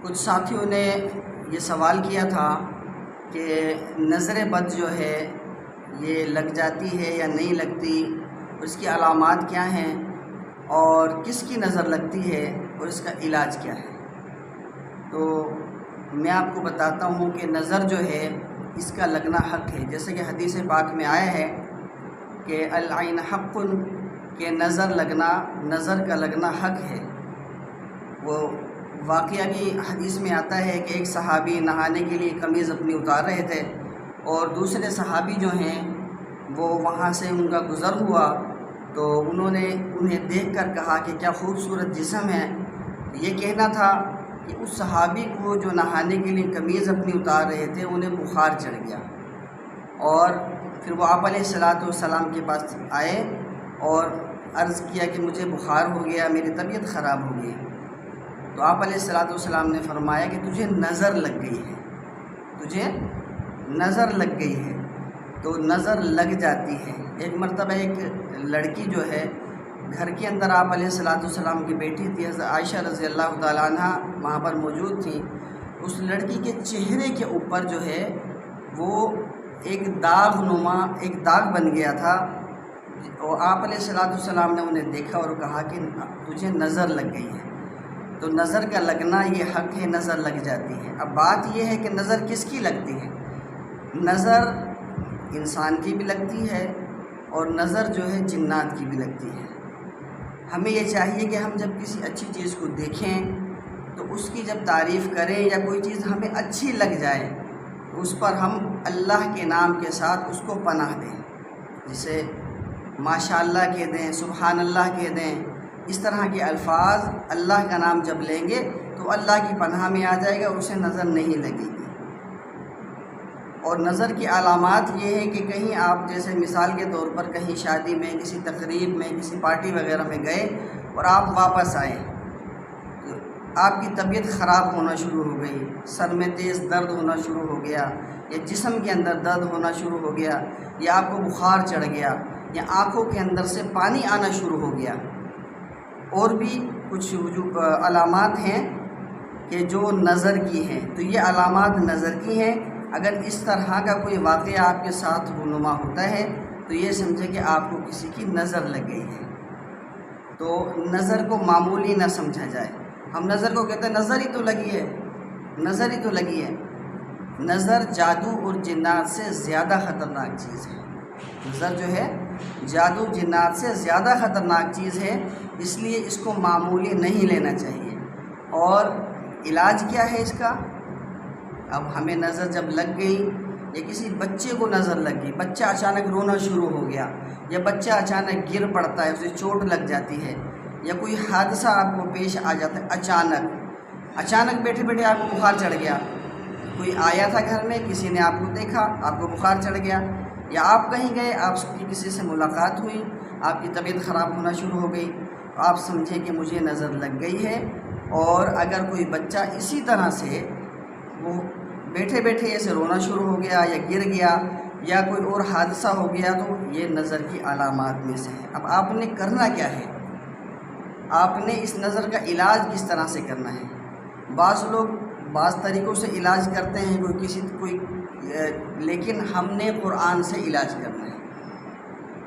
کچھ ساتھیوں نے یہ سوال کیا تھا کہ نظر بد جو ہے یہ لگ جاتی ہے یا نہیں لگتی، اس کی علامات کیا ہیں اور کس کی نظر لگتی ہے اور اس کا علاج کیا ہے۔ تو میں آپ کو بتاتا ہوں کہ نظر جو ہے اس کا لگنا حق ہے، جیسے کہ حدیث پاک میں آیا ہے کہ العین حق، کہ نظر کا لگنا حق ہے۔ وہ واقعہ بھی حدیث میں آتا ہے کہ ایک صحابی نہانے کے لیے قمیض اپنی اتار رہے تھے اور دوسرے صحابی جو ہیں وہ وہاں سے ان کا گزر ہوا تو انہوں نے انہیں دیکھ کر کہا کہ کیا خوبصورت جسم ہے۔ یہ کہنا تھا کہ اس صحابی کو جو نہانے کے لیے قمیض اپنی اتار رہے تھے انہیں بخار چڑھ گیا، اور پھر وہ آپ علیہ السلام کے پاس آئے اور عرض کیا کہ مجھے بخار ہو گیا، میری طبیعت خراب ہو گئی۔ تو آپ علیہ السلام نے فرمایا کہ تجھے نظر لگ گئی ہے، تجھے نظر لگ گئی ہے۔ تو نظر لگ جاتی ہے۔ ایک مرتبہ ایک لڑکی جو ہے گھر کے اندر آپ علیہ السلام کی بیٹی تھی، حضرت عائشہ رضی اللہ تعالیٰ عنہ وہاں پر موجود تھیں۔ اس لڑکی کے چہرے کے اوپر جو ہے وہ ایک داغ بن گیا تھا، اور آپ علیہ السلام نے انہیں دیکھا اور کہا کہ تجھے نظر لگ گئی ہے۔ تو نظر کا لگنا یہ حق ہے، نظر لگ جاتی ہے۔ اب بات یہ ہے کہ نظر کس کی لگتی ہے۔ نظر انسان کی بھی لگتی ہے اور نظر جو ہے جنات کی بھی لگتی ہے۔ ہمیں یہ چاہیے کہ ہم جب کسی اچھی چیز کو دیکھیں تو اس کی جب تعریف کریں یا کوئی چیز ہمیں اچھی لگ جائے تو اس پر ہم اللہ کے نام کے ساتھ اس کو پناہ دیں، جسے ماشاء اللہ کہہ دیں، سبحان اللہ کہہ دیں۔ اس طرح کے الفاظ اللہ کا نام جب لیں گے تو اللہ کی پناہ میں آ جائے گا اور اسے نظر نہیں لگے گی۔ اور نظر کی علامات یہ ہے کہ کہیں آپ جیسے مثال کے طور پر کہیں شادی میں، کسی تقریب میں، کسی پارٹی وغیرہ میں گئے اور آپ واپس آئے تو آپ کی طبیعت خراب ہونا شروع ہو گئی، سر میں تیز درد ہونا شروع ہو گیا، یا جسم کے اندر درد ہونا شروع ہو گیا، یا آپ کو بخار چڑھ گیا، یا آنکھوں کے اندر سے پانی آنا شروع ہو گیا۔ اور بھی کچھ علامات ہیں کہ جو نظر کی ہیں، تو یہ علامات نظر کی ہیں۔ اگر اس طرح کا کوئی واقعہ آپ کے ساتھ رونما ہوتا ہے تو یہ سمجھے کہ آپ کو کسی کی نظر لگ گئی ہے۔ تو نظر کو معمولی نہ سمجھا جائے۔ ہم نظر کو کہتے ہیں نظر ہی تو لگی ہے، نظر ہی تو لگی ہے۔ نظر جادو اور جنات سے زیادہ خطرناک چیز ہے۔ نظر جو ہے جادو جنات سے زیادہ خطرناک چیز ہے، اس لیے اس کو معمولی نہیں لینا چاہیے۔ اور علاج کیا ہے اس کا؟ اب ہمیں نظر جب لگ گئی، یا کسی بچے کو نظر لگ گئی، بچہ اچانک رونا شروع ہو گیا، یا بچہ اچانک گر پڑتا ہے، اسے چوٹ لگ جاتی ہے، یا کوئی حادثہ آپ کو پیش آ جاتا ہے اچانک بیٹھے بیٹھے آپ کو بخار چڑھ گیا، کوئی آیا تھا گھر میں، کسی نے آپ کو دیکھا، آپ کو بخار چڑھ گیا، یا آپ کہیں گئے، آپ کی کسی سے ملاقات ہوئی، آپ کی طبیعت خراب ہونا شروع ہو گئی، تو آپ سمجھیں کہ مجھے نظر لگ گئی ہے۔ اور اگر کوئی بچہ اسی طرح سے وہ بیٹھے بیٹھے ایسے رونا شروع ہو گیا، یا گر گیا، یا کوئی اور حادثہ ہو گیا، تو یہ نظر کی علامات میں سے ہے۔ اب آپ نے کرنا کیا ہے؟ آپ نے اس نظر کا علاج کس طرح سے کرنا ہے؟ بعض لوگ بعض طریقوں سے علاج کرتے ہیں، لیکن ہم نے قرآن سے علاج کرنا ہے۔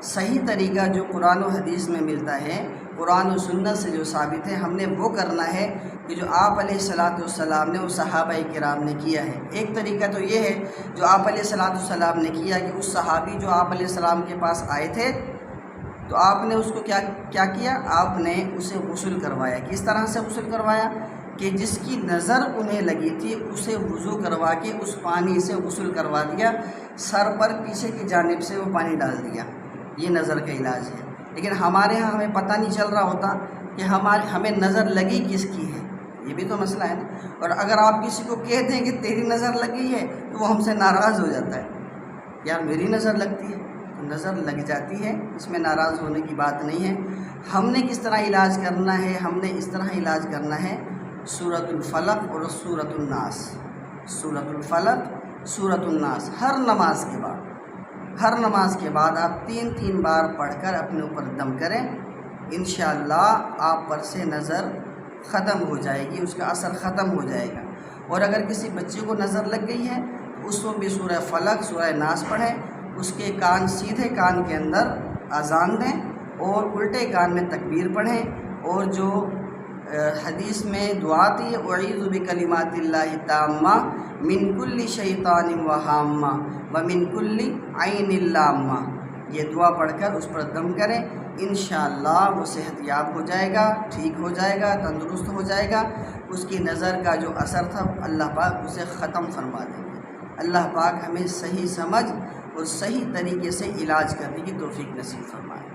صحیح طریقہ جو قرآن و حدیث میں ملتا ہے، قرآن و سنت سے جو ثابت ہے، ہم نے وہ کرنا ہے کہ جو آپ علیہ السلام نے اور صحابہ کرام نے کیا ہے۔ ایک طریقہ تو یہ ہے جو آپ علیہ السلام نے کیا کہ اس صحابی جو آپ علیہ السلام کے پاس آئے تھے تو آپ نے اس کو کیا کیا؟ آپ نے اسے غسل کروایا۔ کس طرح سے غسل کروایا؟ کہ جس کی نظر انہیں لگی تھی اسے وضو کروا کے اس پانی سے غسل کروا دیا، سر پر پیچھے کی جانب سے وہ پانی ڈال دیا۔ یہ نظر کا علاج ہے۔ لیکن ہمارے ہاں ہمیں پتہ نہیں چل رہا ہوتا کہ ہمیں نظر لگی کس کی ہے، یہ بھی تو مسئلہ ہے نا۔ اور اگر آپ کسی کو کہہ دیں کہ تیری نظر لگ گئی ہے تو وہ ہم سے ناراض ہو جاتا ہے، یار میری نظر لگتی ہے، تو نظر لگ جاتی ہے، اس میں ناراض ہونے کی بات نہیں ہے۔ ہم نے کس طرح علاج کرنا ہے؟ ہم نے اس طرح علاج کرنا ہے سورۃ الفلق اور سورۃ الناس۔ سورۃ الفلق، سورۃ الناس ہر نماز کے بعد آپ 3 بار پڑھ کر اپنے اوپر دم کریں، انشاءاللہ آپ پر سے نظر ختم ہو جائے گی، اس کا اثر ختم ہو جائے گا۔ اور اگر کسی بچے کو نظر لگ گئی ہے تو اس کو بھی سورہ فلق سورہ ناس پڑھیں، اس کے کان سیدھے کان کے اندر اذان دیں اور الٹے کان میں تکبیر پڑھیں، اور جو حدیث میں دعا آتی ہے اعوذ بکلمات اللہ التامہ من کل شیطان وہامہ ومن کل عین لامہ، یہ دعا پڑھ کر اس پر دم کریں، انشاءاللہ وہ صحت یاب ہو جائے گا، ٹھیک ہو جائے گا، تندرست ہو جائے گا، اس کی نظر کا جو اثر تھا اللہ پاک اسے ختم فرما دیں گے۔ اللہ پاک ہمیں صحیح سمجھ اور صحیح طریقے سے علاج کرنے کی توفیق نصیب فرمائے۔